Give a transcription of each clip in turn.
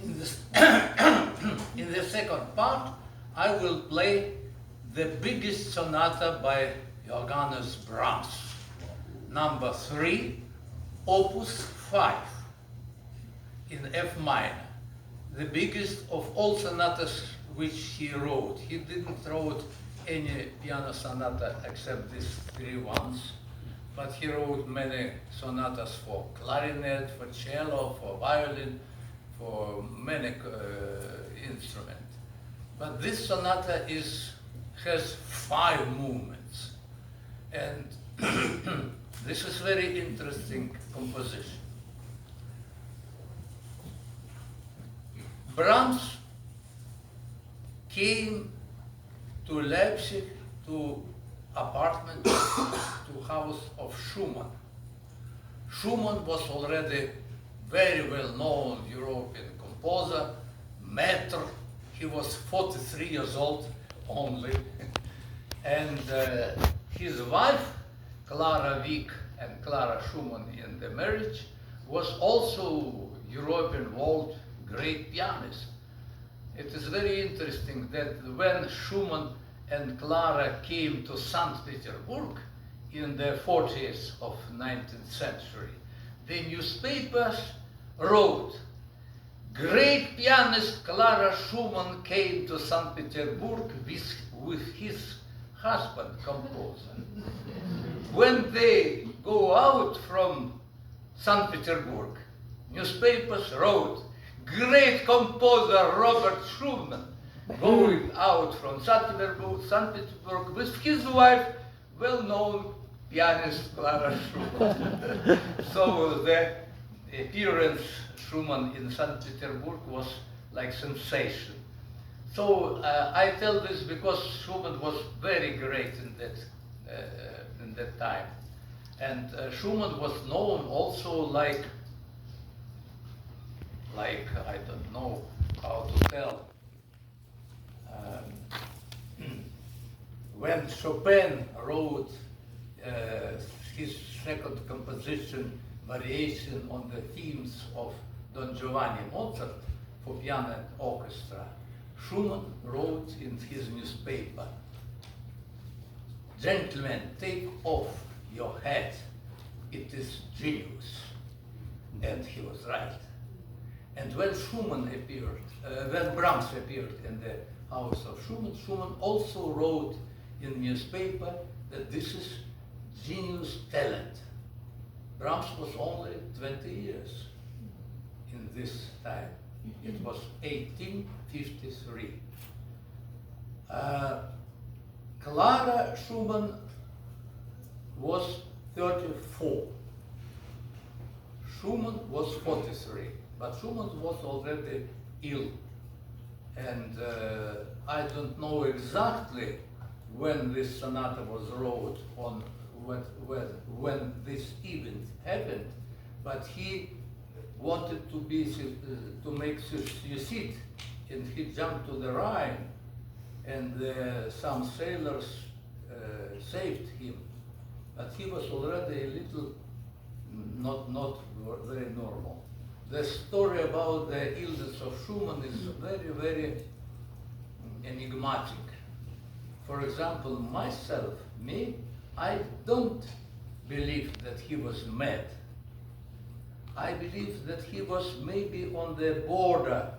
In this in the second part, I will play the biggest sonata by Johannes Brahms, number 3, opus 5, in F minor, the biggest of all sonatas which he wrote. He didn't wrote any piano sonata except these 3 ones, but he wrote many sonatas for clarinet, for cello, for violin, for many instruments. But this sonata has 5 movements, and this is very interesting composition. Brahms came to Leipzig to apartment, to house of Schumann. Schumann was already very well-known European composer, maître. He was 43 years old only, and his wife, Clara Wieck and Clara Schumann in the marriage, was also European world great pianist. It is very interesting that when Schumann and Clara came to St. Petersburg in the 40s of 19th century, the newspapers wrote, "Great pianist Clara Schumann came to St. Petersburg with his husband, composer." When they go out from St. Petersburg, newspapers wrote, "Great composer Robert Schumann going out from St. Petersburg with his wife, well-known pianist Clara Schumann." So the appearance Schumann in St. Petersburg was like sensation. So I tell this because Schumann was very great in that time, and Schumann was known also like I don't know how to tell. When Chopin wrote his second composition, variation on the themes of Don Giovanni Mozart for piano and orchestra, Schumann wrote in his newspaper, "Gentlemen, take off your hat, it is genius." And he was right. And when when Brahms appeared in the house of Schumann, Schumann also wrote in newspaper that this is genius talent. Brahms was only 20 years in this time. It was 1853. Clara Schumann was 34. Schumann was 43, but Schumann was already ill. And I don't know exactly when this sonata was wrote, on when this event happened, but he wanted to make suicide, and he jumped to the Rhine, and some sailors saved him, but he was already a little not very normal. The story about the illness of Schumann is very, very enigmatic. For example, I don't believe that he was mad. I believe that he was maybe on the border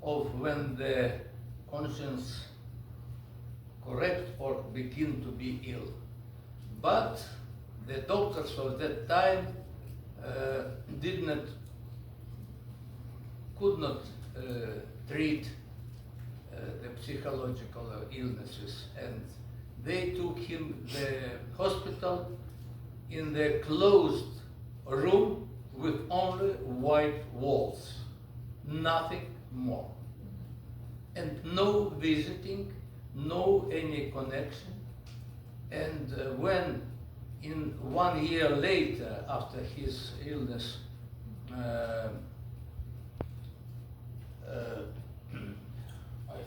of when the conscience correct or begin to be ill. But the doctors of that time could not treat the psychological illnesses, and they took him to the hospital in the closed room with only white walls, nothing more, and no visiting, no any connection. And when in 1 year later, after his illness, I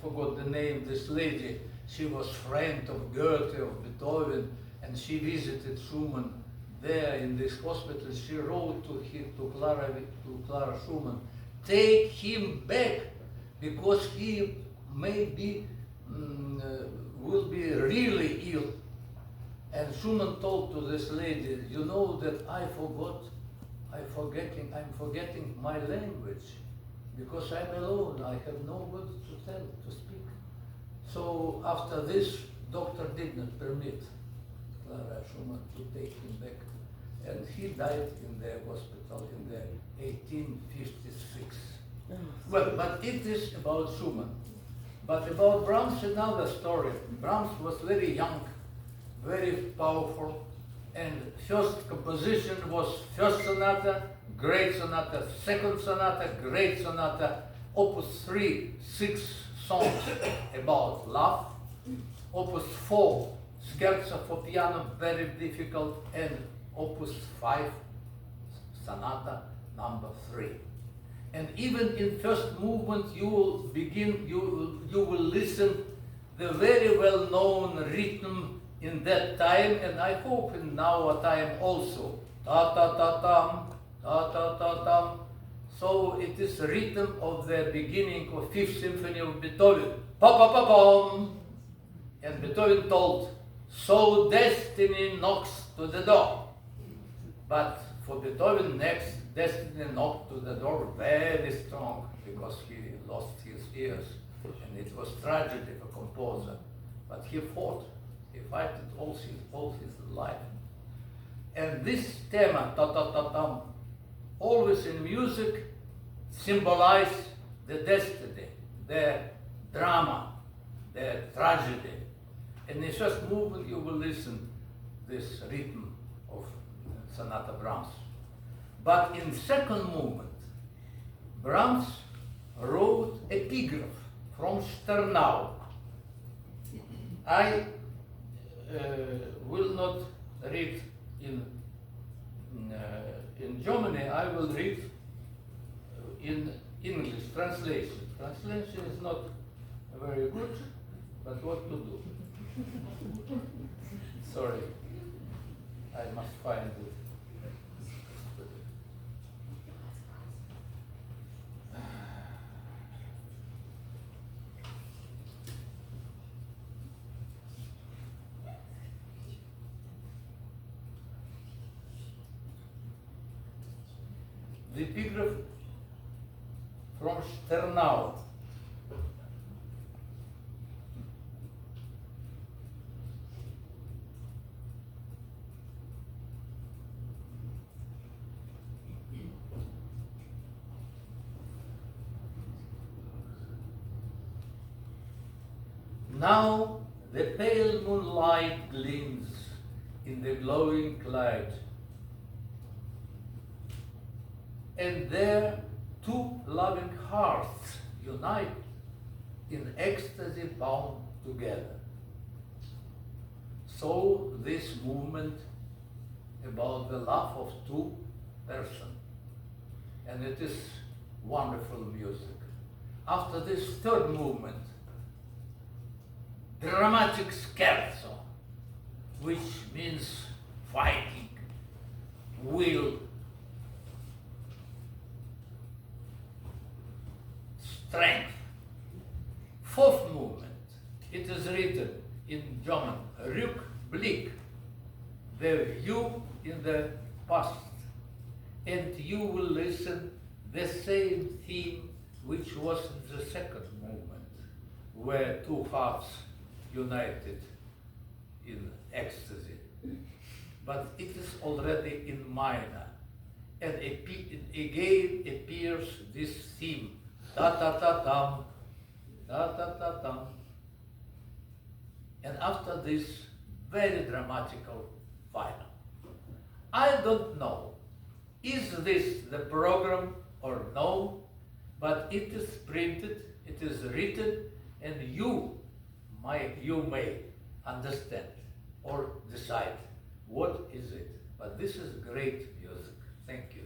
forgot the name, this lady, she was friend of Goethe, of Beethoven, and she visited Schumann there in this hospital. She wrote to Clara Schumann, take him back because he maybe will be really ill. And Schumann told to this lady, you know that I'm forgetting my language because I'm alone, I have no words to speak. So after this, doctor did not permit Clara Schumann to take him back. And he died in the hospital in the 1856. Well, but it is about Schumann. But about Brahms, another story. Brahms was very young, very powerful, and first composition was first sonata, great sonata, second sonata, great sonata, opus 3, 6 songs about love, opus 4, scherzo for piano, very difficult, and opus 5, sonata number 3. And even in first movement, you will listen the very well-known rhythm in that time, and I hope in our time also. Ta ta ta tam, ta ta ta tam. So it is the rhythm of the beginning of Fifth Symphony of Beethoven. Pa pa pa pam. And Beethoven told, so destiny knocks to the door. But for Beethoven, next destiny knocked to the door very strong because he lost his ears, and it was tragedy for composer. But he fought. He fought all his life. And this tema, ta-ta-ta-tam, always in music symbolize the destiny, the drama, the tragedy. In the first movement, you will listen this rhythm of Sonata Brahms. But in second movement, Brahms wrote epigraph from Sternau. I will not read in Germany, I will read in English translation. Translation is not very good, but what to do? Sorry, I must find it. The epigraph from Sternau. Now the pale moonlight gleams in the glowing light, and there two loving hearts unite in ecstasy bound together. So this movement about the love of two persons, and it is wonderful music. After this third movement, dramatic scherzo, which means fighting, will, strength. Fourth movement, it is written in German, Rückblick, the view in the past. And you will listen the same theme which was in the second movement, where two hearts united in ecstasy. But it is already in minor. And again appears this theme, ta-ta-ta-tam, ta-ta-ta-tam. And after this, very dramatical final. I don't know, is this the program or no, but it is printed, it is written, and you may understand or decide what is it. But this is great music. Thank you.